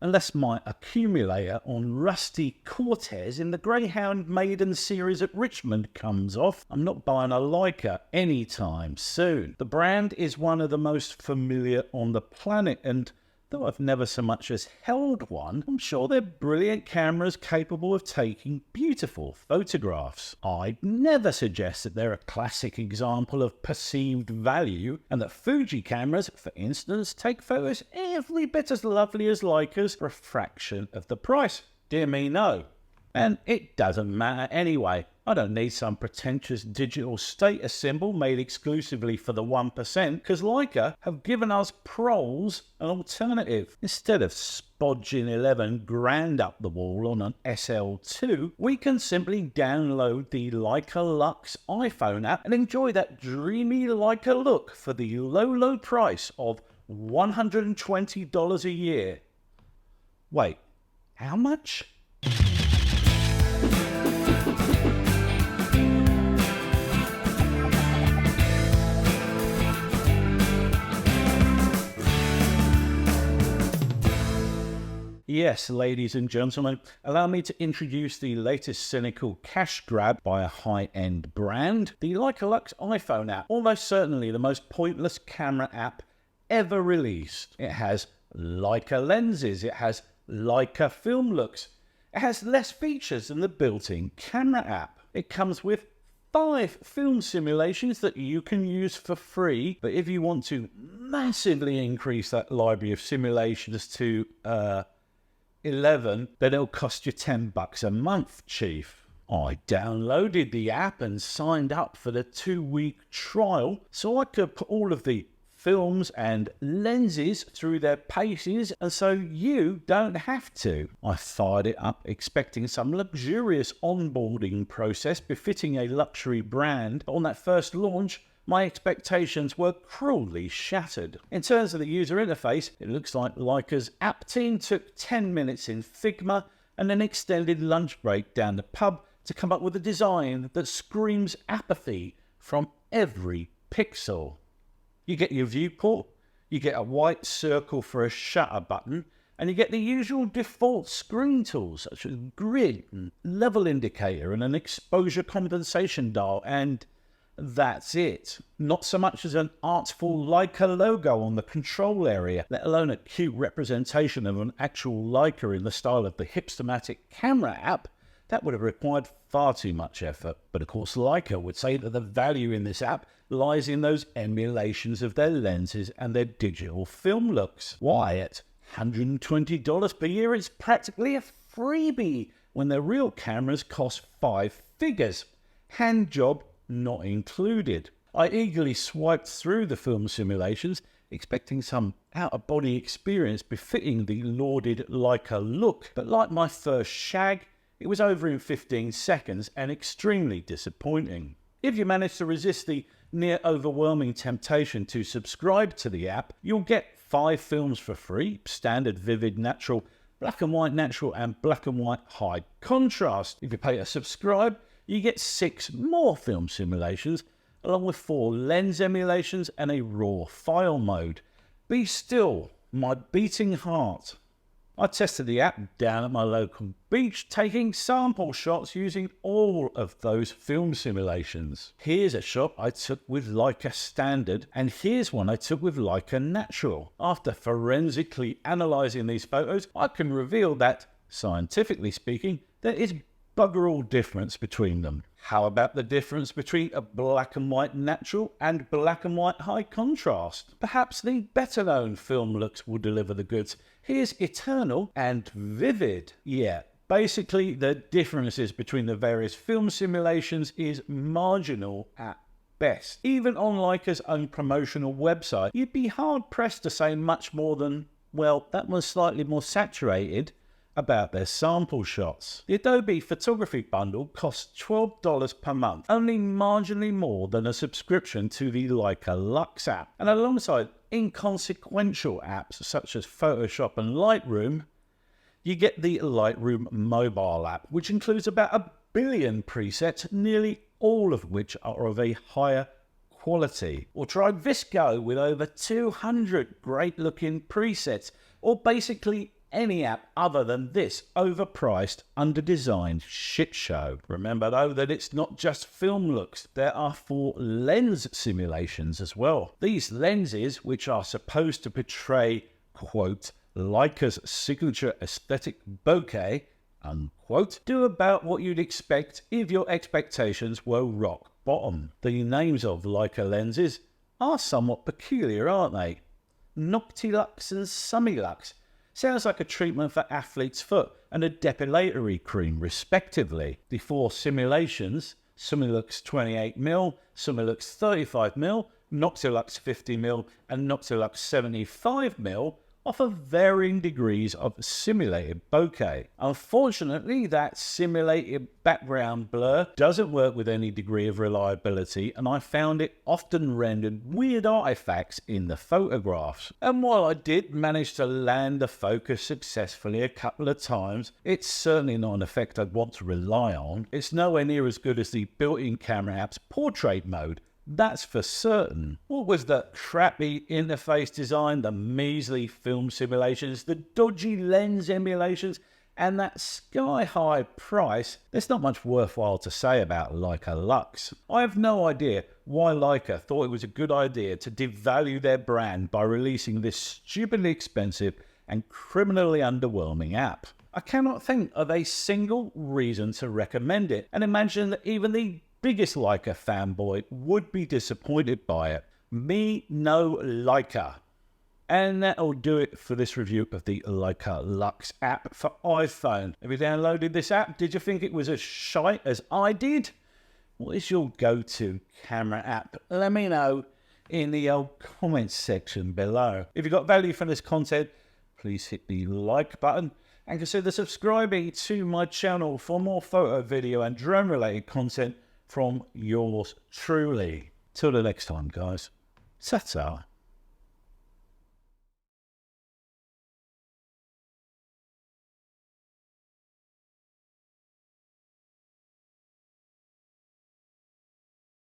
unless my accumulator on rusty Cortez in the Greyhound Maiden series at Richmond comes off, I'm not buying a Leica anytime soon. The brand is one of the most familiar on the planet, and though I've never so much as held one, I'm sure they're brilliant cameras capable of taking beautiful photographs. I'd never suggest that they're a classic example of perceived value, and that Fuji cameras, for instance, take photos every bit as lovely as Leica's for a fraction of the price. Dear me, no. And it doesn't matter anyway. I don't need some pretentious digital status symbol made exclusively for the 1%, because Leica have given us proles an alternative. Instead of spodging 11 grand up the wall on an SL2, we can simply download the Leica Lux iPhone app and enjoy that dreamy Leica look for the low price of $120 a year. Wait, how much? Yes, ladies and gentlemen, allow me to introduce the latest cynical cash grab by a high-end brand, the Leica Lux iPhone app, almost certainly the most pointless camera app ever released. It has Leica lenses, it has Leica film looks, it has less features than the built-in camera app. It comes with 5 film simulations that you can use for free, but if you want to massively increase that library of simulations to 11, then it'll cost you $10 a month, chief. I downloaded the app and signed up for the 2-week trial so I could put all of the films and lenses through their paces, and so you don't have to. I fired it up expecting some luxurious onboarding process befitting a luxury brand, but on that first launch, my expectations were cruelly shattered. In terms of the user interface, it looks like Leica's app team took 10 minutes in Figma and an extended lunch break down the pub to come up with a design that screams apathy from every pixel. You get your viewport, you get a white circle for a shutter button, and you get the usual default screen tools such as grid, and level indicator, and an exposure compensation dial, and that's it. Not so much as an artful Leica logo on the control area, let alone a cute representation of an actual Leica in the style of the Hipstamatic camera app. That would have required far too much effort. But of course Leica would say that the value in this app lies in those emulations of their lenses and their digital film looks. Why, at $120 per year, it's practically a freebie when their real cameras cost 5 figures. Hand job not included. I eagerly swiped through the film simulations, expecting some out-of-body experience befitting the lauded Leica look, but like my first shag, it was over in 15 seconds and extremely disappointing. If you manage to resist the near overwhelming temptation to subscribe to the app, you'll get 5 films for free, standard vivid natural, black and white natural and black and white high contrast. If you pay to subscribe, you get 6 more film simulations, along with 4 lens emulations and a raw file mode. Be still, my beating heart. I tested the app down at my local beach, taking sample shots using all of those film simulations. Here's a shot I took with Leica Standard, and here's one I took with Leica Natural. After forensically analysing these photos, I can reveal that, scientifically speaking, there is bugger all difference between them. How about the difference between a black and white natural and black and white high contrast? Perhaps the better known film looks will deliver the goods. Here's eternal and vivid. Yeah, basically the differences between the various film simulations is marginal at best. Even on Leica's own promotional website, you'd be hard pressed to say much more than, well, that was slightly more saturated, about their sample shots. The Adobe photography bundle costs $12 per month, only marginally more than a subscription to the Leica Lux app. And alongside inconsequential apps such as Photoshop and Lightroom, you get the Lightroom mobile app, which includes about 1 billion presets, nearly all of which are of a higher quality. Or try Visco with over 200 great looking presets, or basically any app other than this overpriced, underdesigned shit show. Remember though that it's not just film looks, there are 4 lens simulations as well. These lenses, which are supposed to portray, quote, Leica's signature aesthetic bokeh, unquote, do about what you'd expect if your expectations were rock bottom. The names of Leica lenses are somewhat peculiar, aren't they? Noctilux and Summilux. Sounds like a treatment for athlete's foot and a depilatory cream, respectively. The 4 simulations, Summilux 28mm, Summilux 35mm, Noctilux 50mm, and Noctilux 75mm, offer varying degrees of simulated bokeh. Unfortunately, that simulated background blur doesn't work with any degree of reliability, and I found it often rendered weird artifacts in the photographs. And while I did manage to land the focus successfully a couple of times, it's certainly not an effect I'd want to rely on. It's nowhere near as good as the built-in camera app's portrait mode. That's for certain. What was the crappy interface design, the measly film simulations, the dodgy lens emulations, and that sky-high price? There's not much worthwhile to say about Leica Lux. I have no idea why Leica thought it was a good idea to devalue their brand by releasing this stupidly expensive and criminally underwhelming app. I cannot think of a single reason to recommend it, and imagine that even the biggest Leica fanboy would be disappointed by it. Me no Leica. And that'll do it for this review of the Leica Lux app for iPhone. Have you downloaded this app? Did you think it was as shite as I did? What is your go-to camera app? Let me know in the old comments section below. If you got value from this content, please hit the like button and consider subscribing to my channel for more photo, video and drone related content from yours truly. Till the next time, guys. Ta-ta.